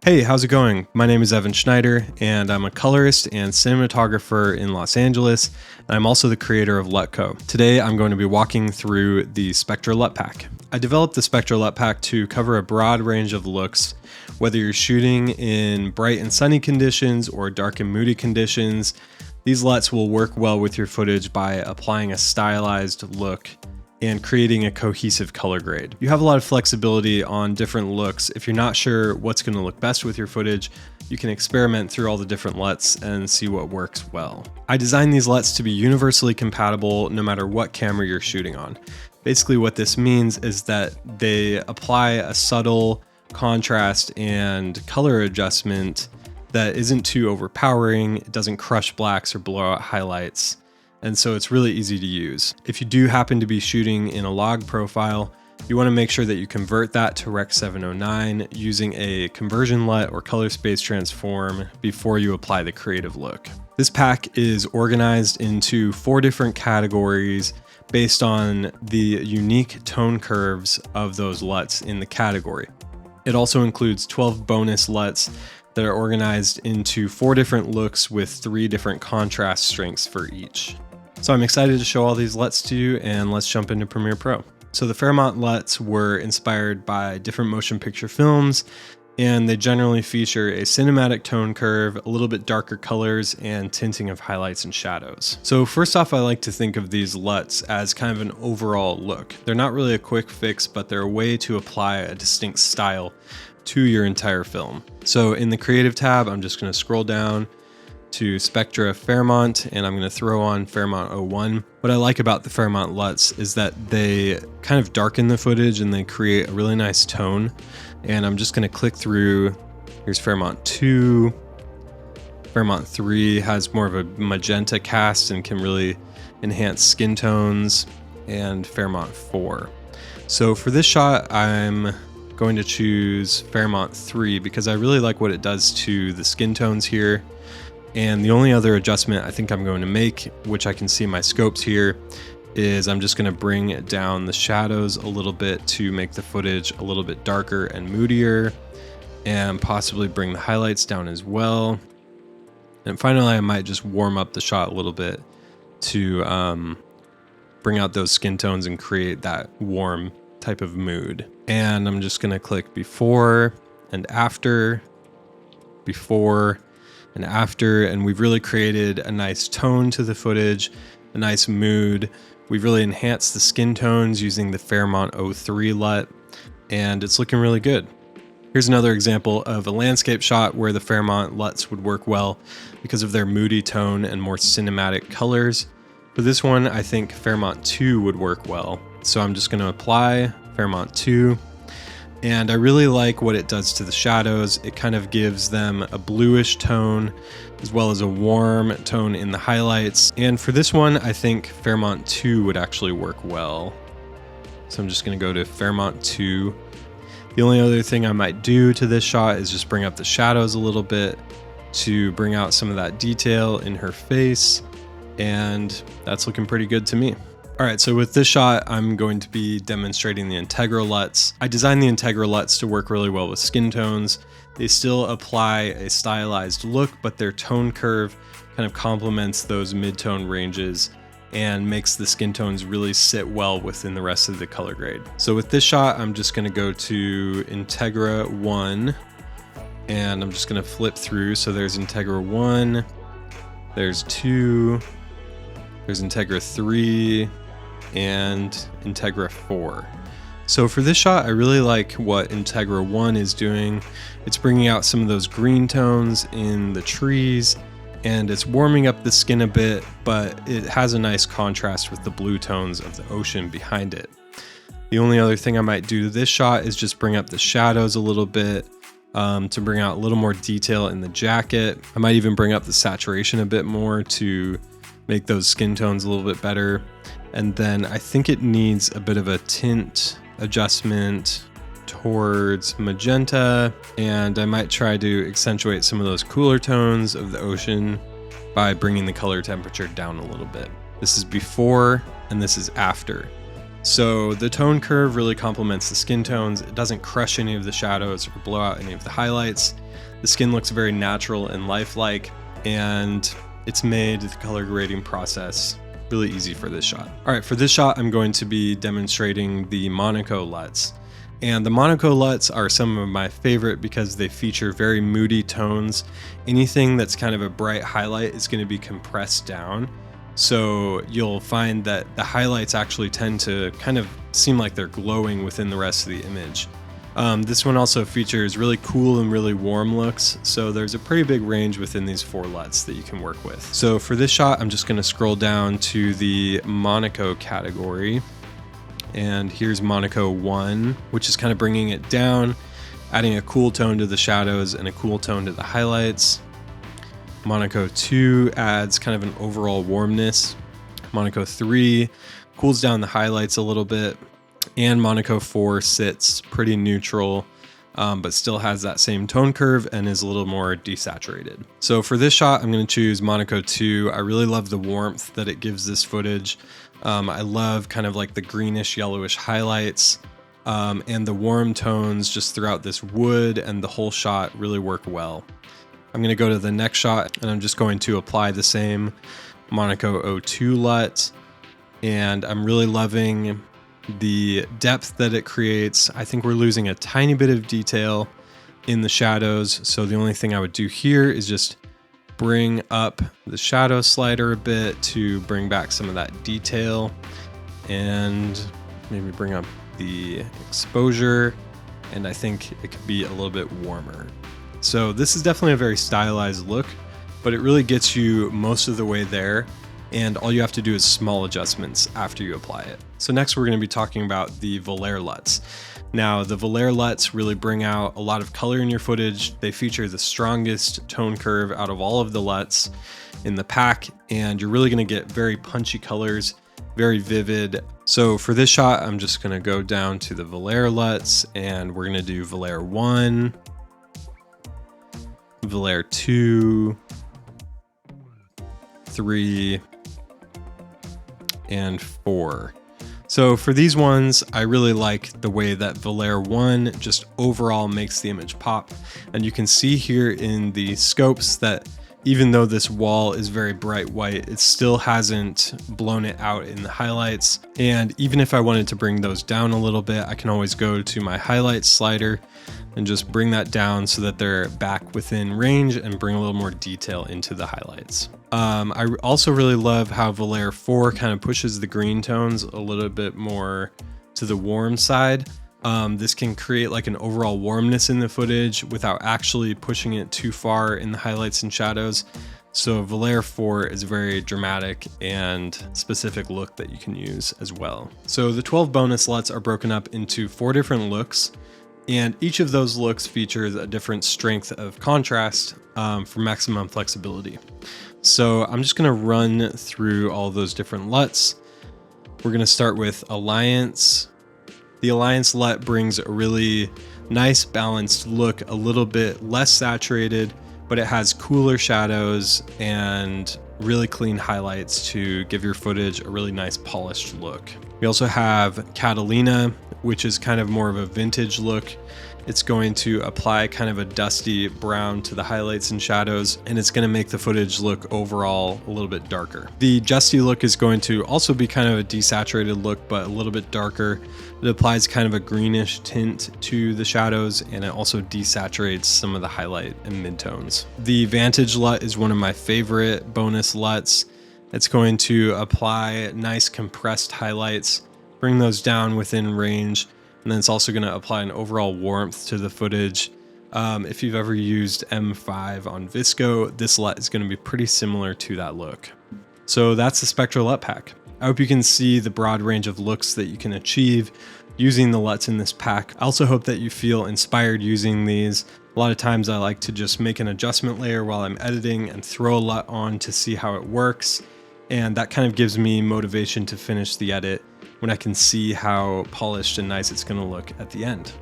Hey, how's it going? My name is Evan Schneider, and I'm a colorist and cinematographer in Los Angeles, and I'm also the creator of LUT Co. Today, I'm going to be walking through the Spectra LUT Pack. I developed the Spectra LUT Pack to cover a broad range of looks, whether you're shooting in bright and sunny conditions or dark and moody conditions. These LUTs will work well with your footage by applying a stylized look and creating a cohesive color grade. You have a lot of flexibility on different looks. If you're not sure what's going to look best with your footage, you can experiment through all the different LUTs and see what works well. I designed these LUTs to be universally compatible no matter what camera you're shooting on. Basically what this means is that they apply a subtle contrast and color adjustment that isn't too overpowering, it doesn't crush blacks or blow out highlights, and so it's really easy to use. If you do happen to be shooting in a log profile, you want to make sure that you convert that to Rec 709 using a conversion LUT or color space transform before you apply the creative look. This pack is organized into 4 different categories based on the unique tone curves of those LUTs in the category. It also includes 12 bonus LUTs that are organized into 4 different looks with 3 different contrast strengths for each. So I'm excited to show all these LUTs to you, and let's jump into Premiere Pro. So the Fairmont LUTs were inspired by different motion picture films, and they generally feature a cinematic tone curve, a little bit darker colors, and tinting of highlights and shadows. So first off, I like to think of these LUTs as kind of an overall look. They're not really a quick fix, but they're a way to apply a distinct style to your entire film. So in the Creative tab, I'm just going to scroll down to Spectra Fairmont, and I'm going to throw on Fairmont 01. What I like about the Fairmont LUTs is that they kind of darken the footage and they create a really nice tone. And I'm just going to click through. Here's Fairmont 2. Fairmont 3 has more of a magenta cast and can really enhance skin tones, and Fairmont 4. So for this shot, I'm going to choose Fairmont 3 because I really like what it does to the skin tones here. And the only other adjustment I think I'm going to make, which I can see in my scopes here, is I'm just going to bring down the shadows a little bit to make the footage a little bit darker and moodier, and possibly bring the highlights down as well. And finally, I might just warm up the shot a little bit to bring out those skin tones and create that warm type of mood. And I'm just going to click before and after, before and after, and we've really created a nice tone to the footage, a nice mood. We've really enhanced the skin tones using the Fairmont 03 LUT, and it's looking really good. Here's another example of a landscape shot where the Fairmont LUTs would work well because of their moody tone and more cinematic colors. For this one, I think Fairmont 2 would work well. So I'm just going to apply Fairmont 2. And I really like what it does to the shadows. It kind of gives them a bluish tone as well as a warm tone in the highlights. And for this one, I think Fairmont 2 would actually work well. So I'm just going to go to Fairmont 2. The only other thing I might do to this shot is just bring up the shadows a little bit to bring out some of that detail in her face. And that's looking pretty good to me. All right, so with this shot, I'm going to be demonstrating the Integral LUTs. I designed the Integral LUTs to work really well with skin tones. They still apply a stylized look, but their tone curve kind of complements those mid-tone ranges and makes the skin tones really sit well within the rest of the color grade. So with this shot, I'm just gonna go to Integra 1, and I'm just gonna flip through. So there's Integra 1, there's 2, there's Integra 3, and Integra 4. So for this shot, I really like what Integra 1 is doing. It's bringing out some of those green tones in the trees, and it's warming up the skin a bit, but it has a nice contrast with the blue tones of the ocean behind it. The only other thing I might do to this shot is just bring up the shadows a little bit to bring out a little more detail in the jacket. I might even bring up the saturation a bit more to make those skin tones a little bit better. And then I think it needs a bit of a tint adjustment towards magenta, and I might try to accentuate some of those cooler tones of the ocean by bringing the color temperature down a little bit. This is before and this is after. So the tone curve really complements the skin tones. It doesn't crush any of the shadows or blow out any of the highlights. The skin looks very natural and lifelike, and it's made the color grading process really easy for this shot. All right, for this shot, I'm going to be demonstrating the Monaco LUTs. And the Monaco LUTs are some of my favorite because they feature very moody tones. Anything that's kind of a bright highlight is going to be compressed down. So you'll find that the highlights actually tend to kind of seem like they're glowing within the rest of the image. This one also features really cool and really warm looks, so there's a pretty big range within these 4 LUTs that you can work with. So for this shot, I'm just going to scroll down to the Monaco category, and here's Monaco 1, which is kind of bringing it down, adding a cool tone to the shadows and a cool tone to the highlights. Monaco 2 adds kind of an overall warmness. Monaco 3 cools down the highlights a little bit. And Monaco 4 sits pretty neutral, but still has that same tone curve and is a little more desaturated. So for this shot, I'm going to choose Monaco 2. I really love the warmth that it gives this footage. I love kind of like the greenish yellowish highlights, and the warm tones just throughout this wood and the whole shot really work well. I'm going to go to the next shot, and I'm just going to apply the same Monaco 02 LUT, and I'm really loving the depth that it creates. I think we're losing a tiny bit of detail in the shadows, so the only thing I would do here is just bring up the shadow slider a bit to bring back some of that detail, and maybe bring up the exposure, and I think it could be a little bit warmer. So this is definitely a very stylized look, but it really gets you most of the way there, and all you have to do is small adjustments after you apply it. So next we're going to be talking about the Valer LUTs. Now the Valer LUTs really bring out a lot of color in your footage. They feature the strongest tone curve out of all of the LUTs in the pack, and you're really going to get very punchy colors, very vivid. So for this shot, I'm just going to go down to the Valer LUTs, and we're going to do Valer 1, Valer 2, 3, and 4. So for these ones, I really like the way that Valer 1 just overall makes the image pop. And you can see here in the scopes that even though this wall is very bright white, it still hasn't blown it out in the highlights. And even if I wanted to bring those down a little bit, I can always go to my highlights slider and just bring that down so that they're back within range and bring a little more detail into the highlights. I also really love how Valer 4 kind of pushes the green tones a little bit more to the warm side. This can create like an overall warmness in the footage without actually pushing it too far in the highlights and shadows. So Valer 4 is a very dramatic and specific look that you can use as well. So the 12 bonus LUTs are broken up into 4 different looks, and each of those looks features a different strength of contrast for maximum flexibility. So I'm just going to run through all those different LUTs. We're going to start with Alliance. The Alliance LUT brings a really nice balanced look, a little bit less saturated, but it has cooler shadows and really clean highlights to give your footage a really nice polished look. We also have Catalina, which is kind of more of a vintage look. It's going to apply kind of a dusty brown to the highlights and shadows, and it's going to make the footage look overall a little bit darker. The Justy look is going to also be kind of a desaturated look, but a little bit darker. It applies kind of a greenish tint to the shadows, and it also desaturates some of the highlight and midtones. The Vantage LUT is one of my favorite bonus LUTs. It's going to apply nice compressed highlights, bring those down within range, and then it's also going to apply an overall warmth to the footage. If you've ever used M5 on Visco, this LUT is going to be pretty similar to that look. So that's the Spectra LUT Pack. I hope you can see the broad range of looks that you can achieve using the LUTs in this pack. I also hope that you feel inspired using these. A lot of times I like to just make an adjustment layer while I'm editing and throw a LUT on to see how it works. And that kind of gives me motivation to finish the edit when I can see how polished and nice it's going to look at the end.